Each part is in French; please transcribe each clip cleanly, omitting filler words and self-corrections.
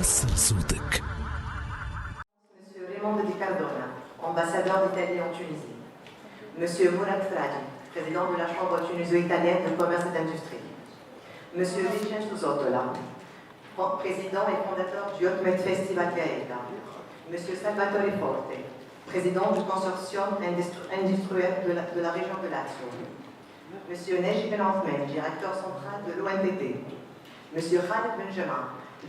وصل صوتك. Monsieur Raymond Di Cardona, ambassadeur d'Italie en Tunisie. Monsieur Mourad Fradi, président de la Chambre tuniso-italienne de commerce et d'industrie. Monsieur Vincenzo Zottola, président et fondateur du Hotmed Festival Gaeta. Monsieur Salvatore Forte, président du consortium industriel de la région de Lazio. Monsieur Neji Ben Ahmed, directeur central de l'ONDT. Monsieur Khaled Benjamin,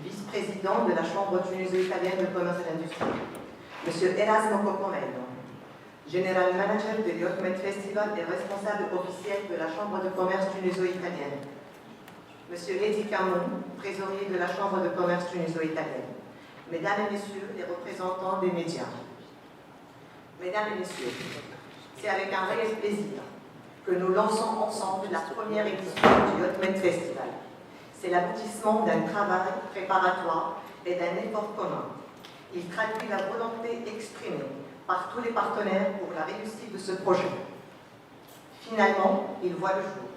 vice-président de la Chambre tuniso-italienne de commerce et d'industrie. Monsieur Erasmo Cocomello, général manager de l'Hotmed Festival et responsable officiel de la Chambre de commerce tuniso-italienne. Monsieur Eddy Camon, trésorier de la Chambre de commerce tuniso-italienne. Mesdames et messieurs les représentants des médias. Mesdames et messieurs, c'est avec un réel plaisir que nous lançons ensemble la première édition du Hotmed Festival. C'est l'aboutissement d'un travail préparatoire et d'un effort commun. Il traduit la volonté exprimée par tous les partenaires pour la réussite de ce projet. Finalement, il voit le jour,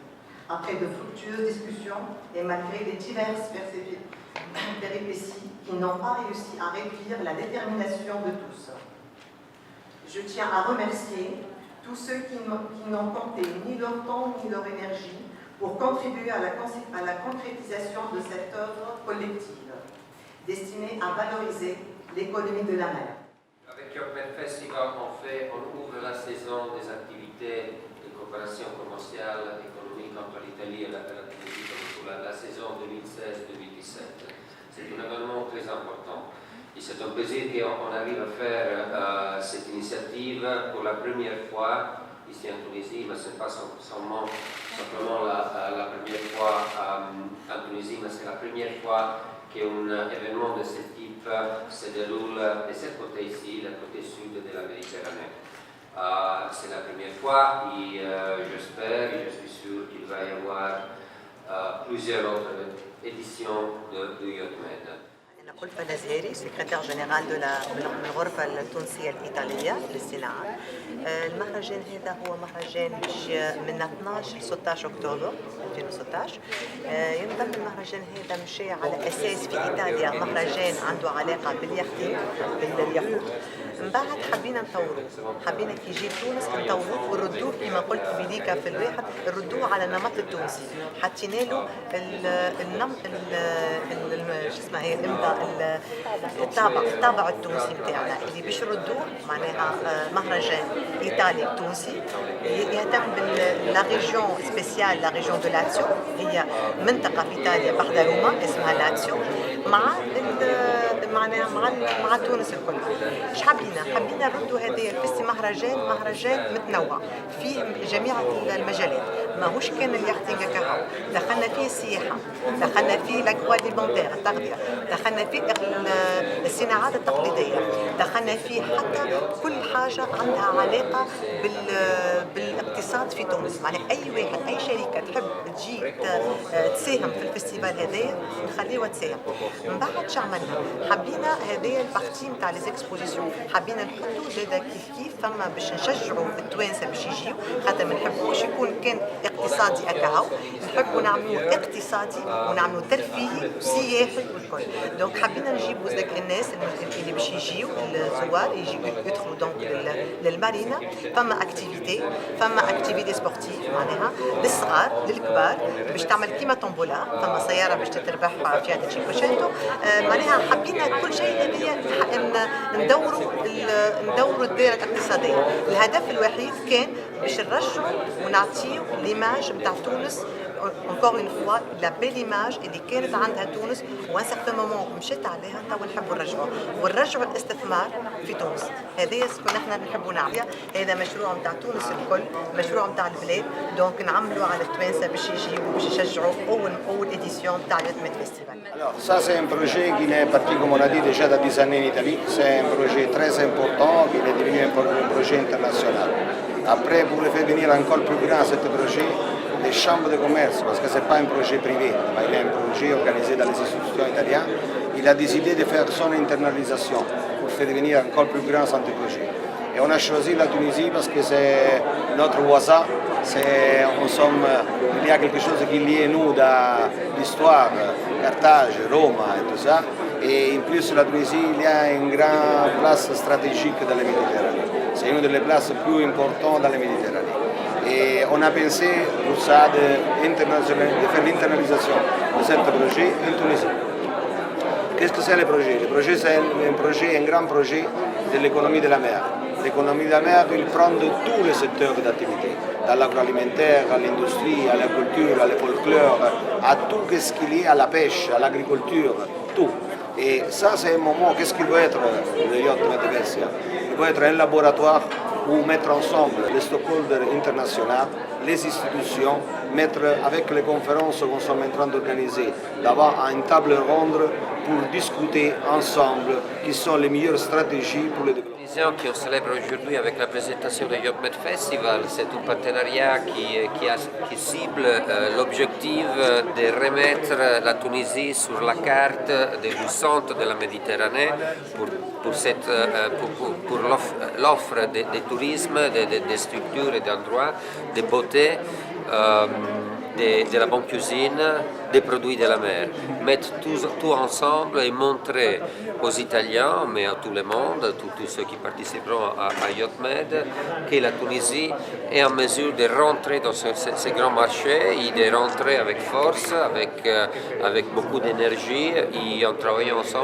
après de fructueuses discussions et malgré les diverses péripéties qui n'ont pas réussi à réduire la détermination de tous. Je tiens à remercier tous ceux qui n'ont compté ni leur temps ni leur énergie pour contribuer à la concrétisation de cette œuvre collective, destinée à valoriser l'économie de la mer. Avec Hotmed Festival, on ouvre la saison des activités de coopération commerciale économique entre l'Italie et la Tunisie pour la saison 2016-2017. C'est un événement très important. Et c'est un plaisir qu'on arrive à faire cette initiative pour la première fois ici en Tunisie, mais ce n'est pas simplement la première fois en Tunisie, mais c'est la première fois qu'un événement de ce type se déroule de ce côté ici, le côté sud de la Méditerranée. C'est la première fois et j'espère et je suis sûr qu'il va y avoir plusieurs autres éditions de Hotmed. أنا ألفة نزهيري سكرتير جنرال من الغرفة التونسية الإيطالية للصناعة. المهرجان هذا هو مهرجان من 12 16 أكتوبر 2016. ينضم المهرجان هذا مشي على أساس في إيطاليا مهرجان عنده علاقة باليختين باليخوت. من بعد حبينا نطوروه، حبينا كي يجي تونس نطوروه ونردوه كما قلت بديكا في الواحد نردوه على النمط التونسي. حطينا له شو اسمه هي الطابع التونسي بتاعنا اللي باش نردوه معناها مهرجان ايطالي تونسي يهتم بلا ريجيون سبيسيال لا ريجيون دو لاتسيو، هي منطقه في ايطاليا بعد روما اسمها لاتسيو مع تونس الكل. ايش حبينا نردوا هذا مهرجان متنوع فيه جميع المجالات، ماهوش كان اليختينغ كهو، دخلنا فيه السياحه، دخلنا فيه لاكواليمونتير التغذيه، دخلنا فيه الصناعات التقليديه، دخلنا فيه حتى كل حاجه عندها علاقه بالاقتصاد في تونس. معناها اي واحد اي شركه تحب تجي تساهم في الفستيفال هذايا نخليوها تساهم. من بعد شو عملنا؟ حبينا هذايا البارتي نتاع لي زيكسبوزيسيون حبينا نحطوا زاده كيف فما باش نشجعوا التوانسه باش يجيو، خاطر ما نحبوش يكون كان اقتصادي هكاهو، نحبوا نعملوه اقتصادي ونعملوه ترفيهي وسياحي والكل. دونك حبينا نجيبوا زاك الناس اللي باش يجيو الزوار يجيو يدخلوا دونك للمارينا. فما اكتيفيتي سبورتيف معناها للصغار للكبار باش تعمل كيما طنبولا، فما سياره باش تتربح فيها تشيكوشاتو. معناها حبينا كل شيء هذه ندوروا الدائره الاقتصاديه. الهدف الوحيد كان باش نرجعوا ونعطيو ليماج نتاع تونس encore une fois la belle image اللي كانت عندها تونس وان سيغتان مومون مشيت عليها توا نحبوا نرجعوا الاستثمار في تونس. هذايا سكون احنا نحبوا نعملها. هذا مشروع نتاع تونس الكل، مشروع نتاع البلاد، دونك نعملوا على التوانسه باش يجيو باش يشجعوا اول اديسيون نتاع الهوتميد فيستيفال. Alors ça c'est un projet qui est parti comme on a dit déjà dans 10 années en Italie. C'est un projet très important qui est devenu un projet international. Après pour le faire venir encore plus grand ce projet, les chambres de commerce, parce que ce n'est pas un projet privé, mais il est un projet organisé dans les institutions italiennes, il a décidé de faire son internalisation pour faire devenir encore plus grand ce projet. Et on a choisi la Tunisie parce que c'est notre voisin, il y a quelque chose qui lie nous dans l'histoire, Carthage, Rome et tout ça. Et en plus, la Tunisie il a une grande place stratégique dans la Méditerranée. C'est une des places plus importantes dans la Méditerranée. Et on a pensé pour ça de faire l'internalisation de ce projet en Tunisie. Qu'est-ce que c'est le projet? Le projet, c'est un grand projet de l'économie de la mer. L'économie de la mer, il prend de tous les secteurs d'activité, de l'agroalimentaire, à l'industrie, à la culture, à le folklore, à tout ce qui est lié à la pêche, à l'agriculture, tout. Et ça, c'est un moment, qu'est-ce qu'il veut être le yacht Medvesia? Il veut être un laboratoire où mettre ensemble les stakeholders internationaux, les institutions, mettre avec les conférences qu'on est en train d'organiser là-bas à une table ronde pour discuter ensemble quelles sont les meilleures stratégies pour le développement. Qu'on célèbre aujourd'hui avec la présentation du Yacht Med Festival, c'est un partenariat qui cible l'objectif de remettre la Tunisie sur la carte du centre de la Méditerranée pour l'offre de tourisme, des structures et d'endroits, de beauté, de la bonne cuisine, des produits de la mer. Mettre tout ensemble et montrer aux Italiens, mais à tout le monde, tous ceux qui participeront à Yacht Med, que la Tunisie est en mesure de rentrer dans ce grand marché et de rentrer avec force, avec beaucoup d'énergie et en travaillant ensemble